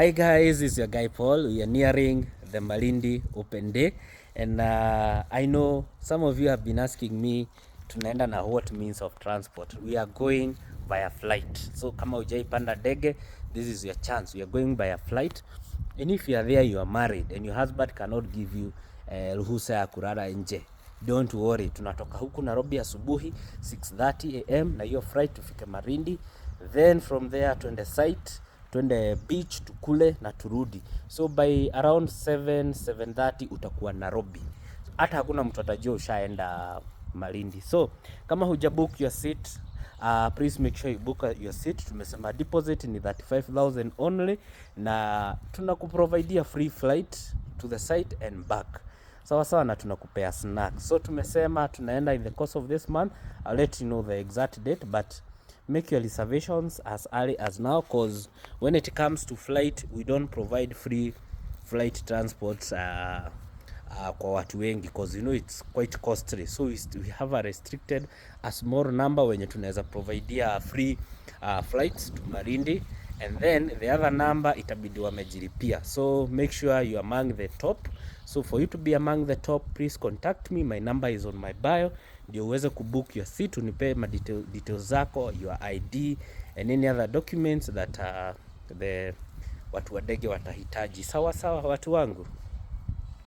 Hi guys, this is your guy Paul. We are nearing the Malindi Open Day, and I know some of you have been asking me tunaenda na what means of transport. We are going via flight. So kama hujaipanda ndege, this is your chance. We are going by a flight. And if you are there, you are married and your husband cannot give you ruhusa ya kulala nje, don't worry. Tunatoka huku Nairobi asubuhi 6:30 am na hiyo flight tufike Malindi, then from there twende site, twende beach, tukule na turudi. So by around 7:30 utakuwa Nairobi. Hata hakuna mtu atajua ushaenda Malindi. So kama hujabook your seat, please make sure you book your seat. Tumesema deposit ni 35,000 only, na tunakuprovidea free flight to the site and back. Sawa sawa, na tunakupea snacks. So tumesema tunaenda in the course of this month. I'll let you know the exact date, but make your reservations as early as now, cause when it comes to flight, we don't provide free flight transports kwa watu wengi, cause you know it's quite costly. So we have a restricted a small number wenye tunaweza providea free flights to Malindi, and then the other number itabidi wamejilipia. So make sure you are among the top. So for you to be among the top, please contact me. My number is on my bio, ndio uweze kubook your seat, unipe ma details zako, your ID and any other documents that the watu wa ndege watahitaji. Sawa sawa watu wangu.